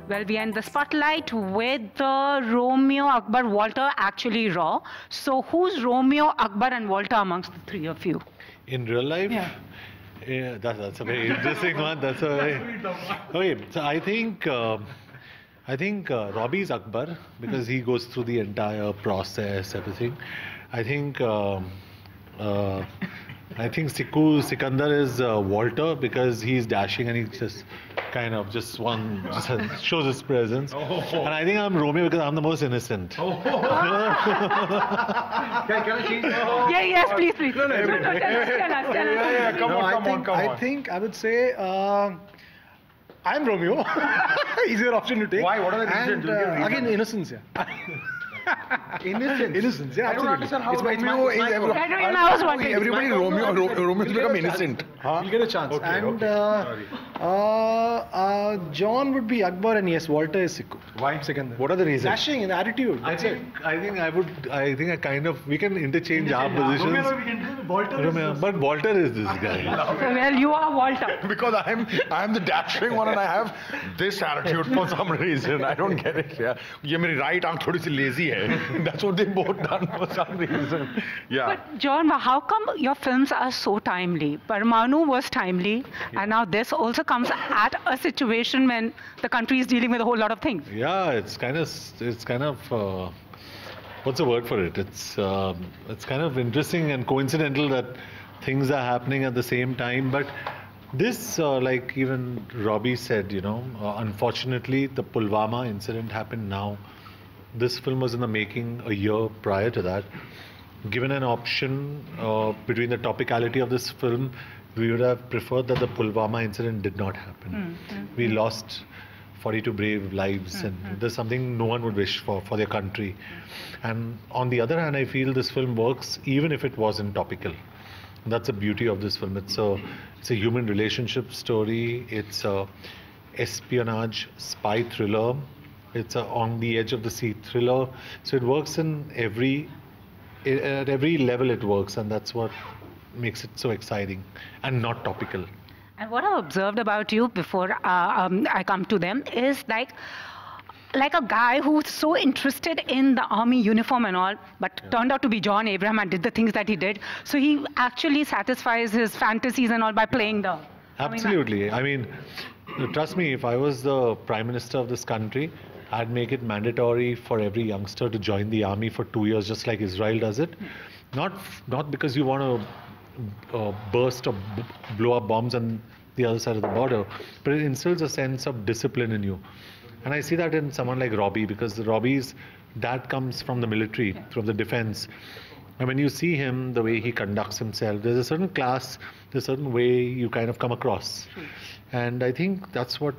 Well, we are in the spotlight with Romeo Akbar Walter, actually raw. So, who's Romeo Akbar and Walter amongst the three of you? In real life? Yeah. Yeah, that's a very interesting one. That's a very... Okay, so I think Robbie's Akbar because he goes through the entire process, everything. I think Sikandar is Walter because he's dashing and he just kind of just shows his presence. And I think I'm Romeo because I'm the most innocent. Can I change? Yes, please. No, tell us. Come on. I think I would say I'm Romeo. Easier option to take. Why? What are the reasons? Again, innocence. Yeah. Innocence. Yeah, I don't understand how Romeo is Everybody Romeo's become innocent. You'll get a chance. Okay, John would be Akbar, and yes, Walter is Sikku. Why? Second. What are the reasons? Dashing and attitude. That's it. We can interchange our positions. Romeo, but Walter is this guy. Well, you are Walter. Because I'm the dashing one and I have this attitude for some reason. I don't get it. Yeah. ये मेरी right आंख थोड़ी सी lazy है. That's what they both done for some reason. Yeah. But John, how come your films are so timely? Parmanu was timely, and now this also comes at a situation when the country is dealing with a whole lot of things. Yeah, it's kind of what's the word for it? It's kind of interesting and coincidental that things are happening at the same time. But this, like even Robbie said, unfortunately, the Pulwama incident happened now. This film was in the making a year prior to that. Given an option between the topicality of this film, we would have preferred that the Pulwama incident did not happen. We lost 42 brave lives, and there's something no one would wish for their country. And on the other hand, I feel this film works even if it wasn't topical. That's the beauty of this film. It's a human relationship story. It's a espionage spy thriller. It's a on the edge of the seat thriller. So it works at every level. It works, and that's what makes it so exciting and not topical. And what I've observed about you before I come to them is like a guy who's so interested in the army uniform and all, but turned out to be John Abraham and did the things that he did. So he actually satisfies his fantasies and all by playing the... Absolutely. I mean, trust me, if I was the Prime Minister of this country, I'd make it mandatory for every youngster to join the army for 2 years, just like Israel does it. Not because you want to burst or blow up bombs on the other side of the border, but it instills a sense of discipline in you. And I see that in someone like Robbie, because Robbie's dad comes from the military, from the defense. And when you see him, the way he conducts himself, there's a certain class, there's a certain way you kind of come across. And I think that's what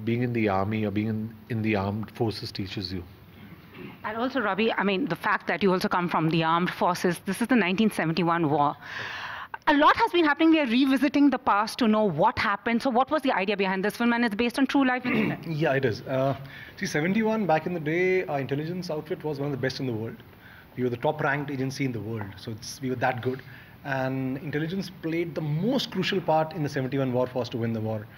being in the army or being in the armed forces teaches you. And also, Robbie, I mean, the fact that you also come from the armed forces, this is the 1971 war. A lot has been happening. We are revisiting the past to know what happened. So what was the idea behind this film? And it's based on true life incident. Yeah, it is. See, 71, back in the day, our intelligence outfit was one of the best in the world. We were the top-ranked agency in the world. So we were that good. And intelligence played the most crucial part in the 71 war for us to win the war.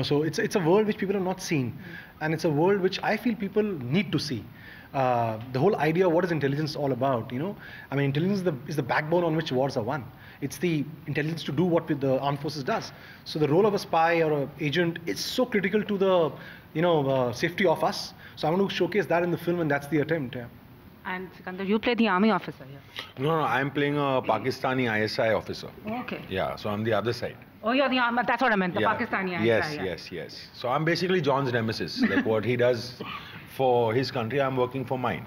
So it's a world which people have not seen. And it's a world which I feel people need to see. The whole idea of what is intelligence all about, I mean, intelligence is the backbone on which wars are won. It's the intelligence to do what the armed forces does. So the role of a spy or an agent is so critical to the, safety of us. So I want to showcase that in the film, and that's the attempt. Yeah. And Sikandar, you play the army officer here. No, I'm playing a Pakistani ISI officer. Okay. Yeah, so I'm the other side. Oh, you're the army. That's what I meant. The Pakistani ISI. Yes. So I'm basically John's nemesis. Like what he does for his country, I'm working for mine.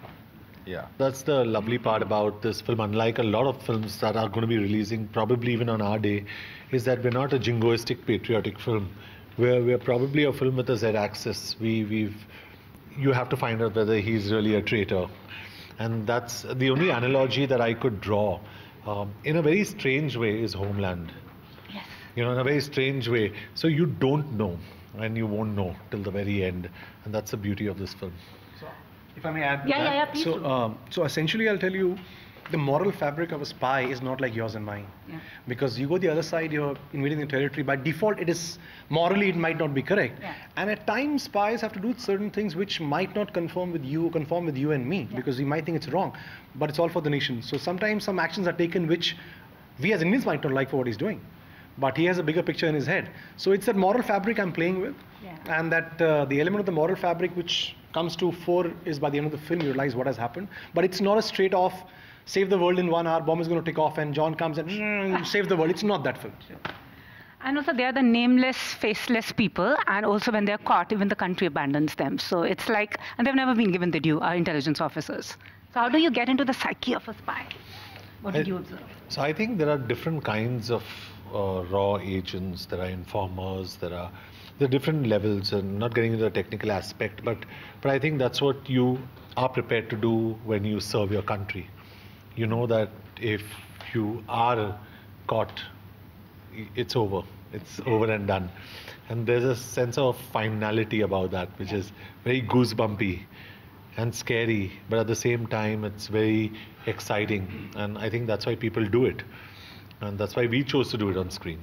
Yeah. That's the lovely part about this film, unlike a lot of films that are going to be releasing probably even on our day, is that we're not a jingoistic patriotic film. We're probably a film with a Z-axis. You have to find out whether he's really a traitor. And that's the only analogy that I could draw. In a very strange way is Homeland. Yes. In a very strange way. So you don't know, and you won't know till the very end. And that's the beauty of this film. If I may add to that. Please. So essentially, I'll tell you, the moral fabric of a spy is not like yours and mine. Yeah. Because you go the other side, you're invading the territory. By default, it is morally, it might not be correct. Yeah. And at times, spies have to do certain things which might not conform with you and me, because we might think it's wrong, but it's all for the nation. So sometimes some actions are taken which we as Indians might not like for what he's doing, but he has a bigger picture in his head. So it's that moral fabric I'm playing with, and that the element of the moral fabric which comes to fore is by the end of the film you realize what has happened. But it's not a straight off, save the world in 1 hour, bomb is going to take off and John comes and save the world. It's not that film. And also they are the nameless, faceless people, and also when they're caught, even the country abandons them. So it's like, and they've never been given the due, our intelligence officers. So how do you get into the psyche of a spy? What did you observe? So I think there are different kinds of raw agents. There are informers. There are different levels, and not getting into the technical aspect, but I think that's what you are prepared to do when you serve your country. You know that if you are caught, it's over. It's over and done. And there's a sense of finality about that, which is very goosebumpy and scary, but at the same time, it's very exciting. And I think that's why people do it. And that's why we chose to do it on screen.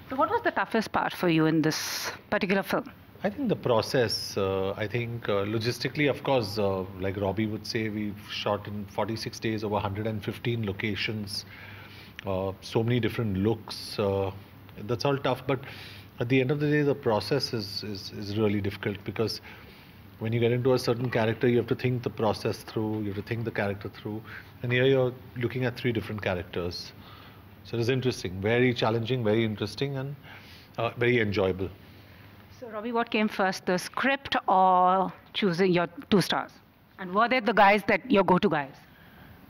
So what was the toughest part for you in this particular film? I think the process, logistically, of course, like Robbie would say, we've shot in 46 days over 115 locations, so many different looks. That's all tough, but at the end of the day, the process is really difficult, because when you get into a certain character, you have to think the process through, you have to think the character through, and here you're looking at 3 different characters. So it was interesting, very challenging, very interesting, and very enjoyable. So Robbie, what came first, the script or choosing your 2 stars? And were they the guys that your go-to guys?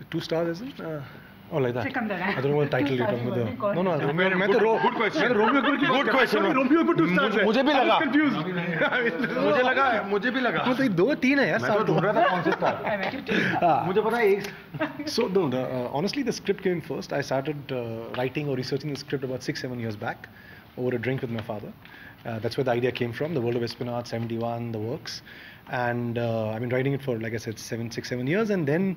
The 2 stars, isn't it? Oh, like that. Sikandar, I don't know what title you're talking about. No, Good question. Good question. Romeo को 2 stars है. मुझे भी लगा. Confused. मुझे भी लगा. मतलब 2-3 है यार. मैं तो ढूंढ रहा था कौन से स्टार. मुझे पता है एक. So no, honestly, the script came first. I started writing or researching the script about 6-7 years back over a drink with my father. That's where the idea came from. The world of espionage, 71, the works, and I've been writing it for, like I said, 6-7 years, and then.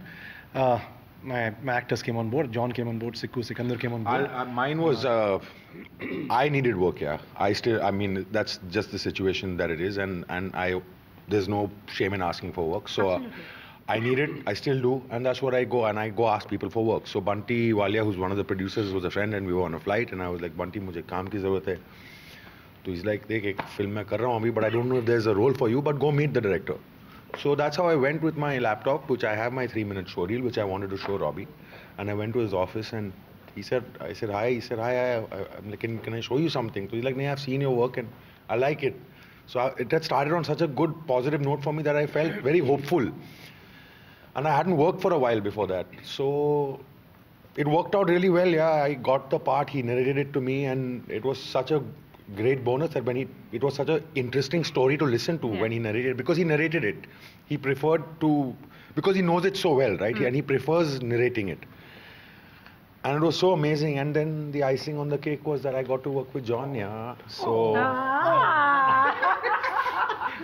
My actors came on board. John came on board. Sikandar came on board. Mine was, I needed work, yeah. I mean, that's just the situation that it is, and there's no shame in asking for work. So I need it, I still do, and that's what I go ask people for work. So Bunty Walia, who's one of the producers, was a friend, and we were on a flight, and I was like, Bunty, मुझे काम की ज़रूरत है. So he's like, देख एक film मैं कर रहा हूँ अभी, but I don't know if there's a role for you, but go meet the director. So that's how I went with my laptop, which I have my 3-minute show reel, which I wanted to show Robbie. And I went to his office, and I said, hi. He said, hi. I'm like, can I show you something? So he's like, I've seen your work and I like it. So it had started on such a good, positive note for me that I felt very hopeful. And I hadn't worked for a while before that. So it worked out really well, yeah. I got the part, he narrated it to me, and it was such a great bonus that it was such an interesting story to listen to when he narrated, because he narrated it. He preferred to, because he knows it so well, right? And he prefers narrating it. And it was so amazing. And then the icing on the cake was that I got to work with John, yeah. So.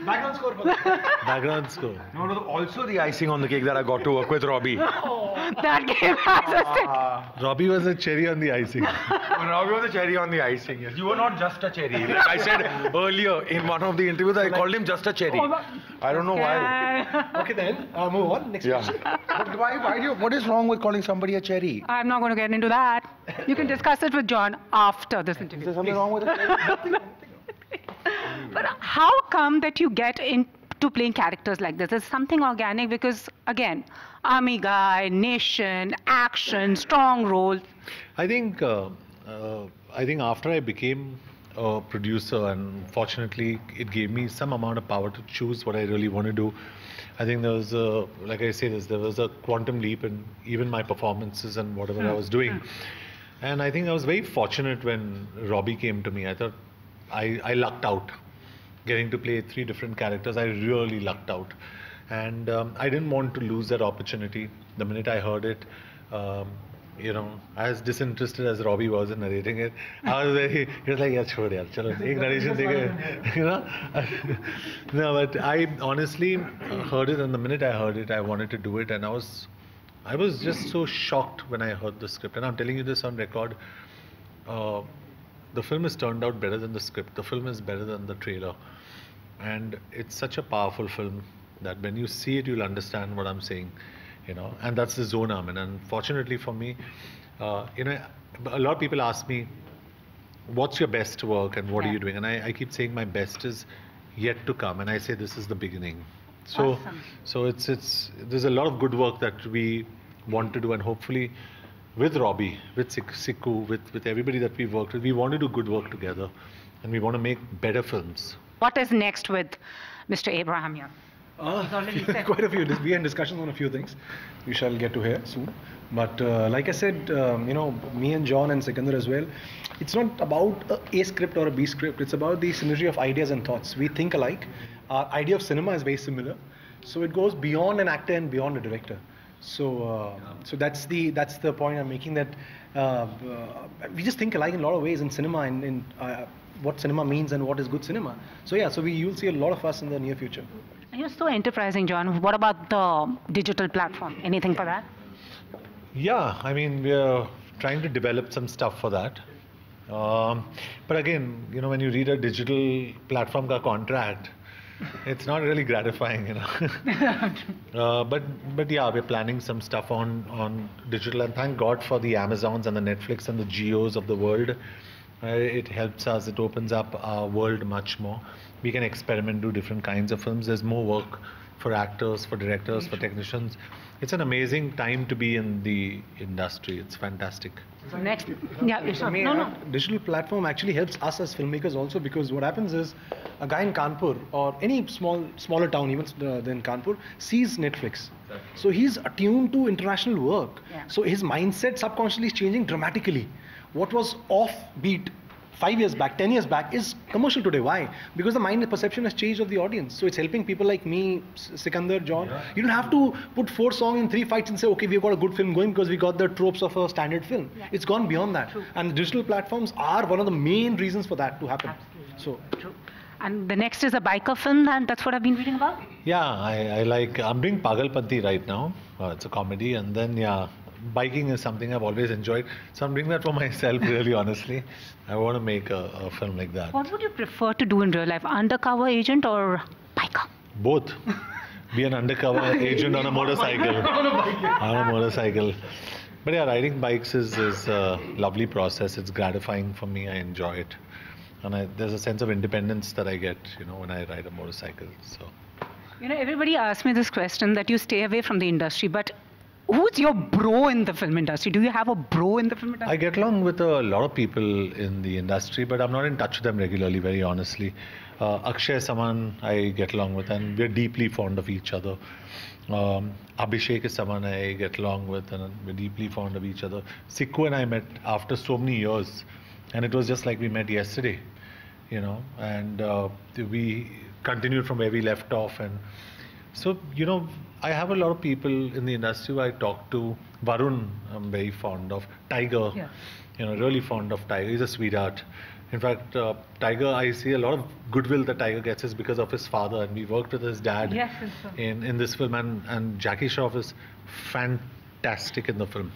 Background score for that. Background score. No, also the icing on the cake that I got to work with Robbie. That came as a Robbie was a cherry on the icing. Robbie was a cherry on the icing, yes. You were not just a cherry. Like I said earlier in one of the interviews, I called him just a cherry. I don't know why. Okay then, move on. Next question. But what is wrong with calling somebody a cherry? I'm not going to get into that. You can discuss it with John after this interview. Is there something wrong with it? But how come that you get into playing characters like this? Is something organic? Because again, army guy, nation, action, strong role. I think after I became a producer, and fortunately it gave me some amount of power to choose what I really want to do. I think there was like I say this, there was a quantum leap in even my performances and whatever I was doing. And I think I was very fortunate when Robbie came to me. I thought I lucked out. Getting to play 3 different characters, I really lucked out. And I didn't want to lose that opportunity. The minute I heard it, as disinterested as Robbie was in narrating it, I was he was like, yeah, chhod yaar, chalo, ek narration dekhe. No, but I honestly heard it, and the minute I heard it, I wanted to do it, and I was I was just so shocked when I heard the script, and I'm telling you this on record. The film has turned out better than the script. The film is better than the trailer, and it's such a powerful film that when you see it, you'll understand what I'm saying. And that's the zone I'm in. And fortunately for me, a lot of people ask me, what's your best work and what are you doing? And I keep saying my best is yet to come, and I say this is the beginning. So, Awesome. so there's a lot of good work that we want to do, and hopefully with Robbie, with Sikku, with everybody that we've worked with, we want to do good work together, and we want to make better films. What is next with Mr. Abraham here? He's already said. Quite a few. We are in discussions on a few things. We shall get to hear soon. But like I said, me and John and Sikandar as well, it's not about a script or a B script. It's about the synergy of ideas and thoughts. We think alike. Our idea of cinema is very similar. So it goes beyond an actor and beyond a director. So that's the point I'm making, that we just think alike in a lot of ways in cinema, and in what cinema means and what is good cinema. So you'll see a lot of us in the near future. You're so enterprising, John. What about the digital platform? Anything for that? Yeah, I mean, we're trying to develop some stuff for that. But again, when you read a digital platform ka contract, it's not really gratifying, But yeah, we're planning some stuff on digital, and thank God for the Amazons and the Netflix and the Geos of the world. It helps us. It opens up our world much more. We can experiment, do different kinds of films. There's more work for actors, for directors, for technicians. It's an amazing time to be in the industry. It's fantastic. So next, no. Digital platform actually helps us as filmmakers also, because what happens is a guy in Kanpur or any smaller town, even than Kanpur, sees Netflix. So he's attuned to international work. Yeah. So his mindset subconsciously is changing dramatically. What was offbeat 5 years back, 10 years back is commercial today. Why? Because the mind perception has changed of the audience. So it's helping people like me, Sikandar, John. Yeah. You don't have to put 4 songs in 3 fights and say, okay, we've got a good film going because we got the tropes of a standard film. Yeah. It's gone beyond that. True. And digital platforms are one of the main reasons for that to happen. Absolutely. So true. And the next is a biker film, and that's what I've been reading about? Yeah, I'm doing Pagalpanti right now. It's a comedy, and then biking is something I've always enjoyed. So I'm doing that for myself, really, honestly. I want to make a film like that. What would you prefer to do in real life? Undercover agent or biker? Both. Be an undercover agent on a motorcycle. On a motorcycle. But yeah, riding bikes is a lovely process. It's gratifying for me. I enjoy it. And there's a sense of independence that I get, when I ride a motorcycle. So. Everybody asks me this question, that you stay away from the industry, but who's your bro in the film industry? Do you have a bro in the film industry? I get along with a lot of people in the industry, but I'm not in touch with them regularly, very honestly. Akshay is someone I get along with, and we're deeply fond of each other. Abhishek is someone I get along with, and we're deeply fond of each other. Sikku and I met after so many years, and it was just like we met yesterday, and we continued from where we left off. And so, I have a lot of people in the industry who I talk to. Varun, I'm very fond of. Tiger, really fond of Tiger. He's a sweetheart. In fact, Tiger, I see a lot of goodwill that Tiger gets is because of his father, and we worked with his dad in this film, and Jackie Shroff is fantastic in the film.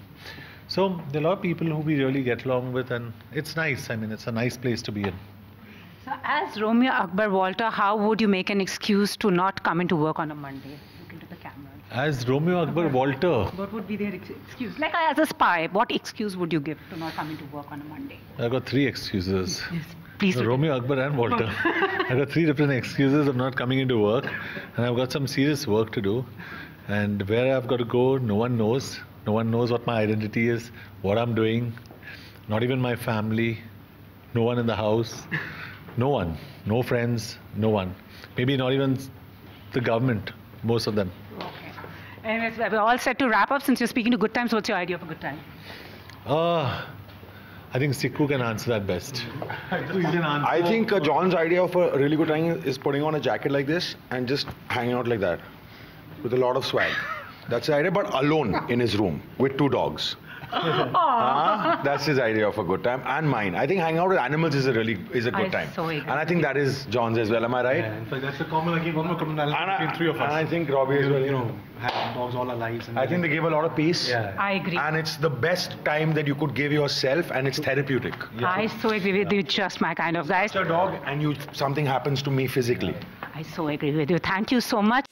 So there are a lot of people who we really get along with, and it's nice. I mean, it's a nice place to be in. So as Romeo Akbar Walter, how would you make an excuse to not come into work on a Monday? Look into the camera. As Romeo Akbar Walter? What would be their excuse? Like as a spy, what excuse would you give to not coming to work on a Monday? I've got 3 excuses. Yes, please. Romeo Akbar and Walter. I've got 3 different excuses of not coming into work, and I've got some serious work to do. And where I've got to go, no one knows. No one knows what my identity is, what I'm doing. Not even my family. No one in the house. No one. No friends. No one. Maybe not even the government. Most of them. Okay. And we're all set to wrap up. Since you're speaking to good times, what's your idea of a good time? I think Sikku can answer that best. I think John's idea of a really good time is putting on a jacket like this and just hanging out like that with a lot of swag. That's the idea, but alone in his room with 2 dogs. That's his idea of a good time, and mine. I think hanging out with animals is a good time. So agree. And I think that is John's as well. Am I right? Yeah, in fact, that's the common commonality between three of us. And I think Robbie as well. You know, had dogs all our lives. And I think they give a lot of peace. Yeah. I agree. And it's the best time that you could give yourself, and it's therapeutic. I so agree with you. Just my kind of guys. It's a dog, and something happens to me physically. I so agree with you. Thank you so much.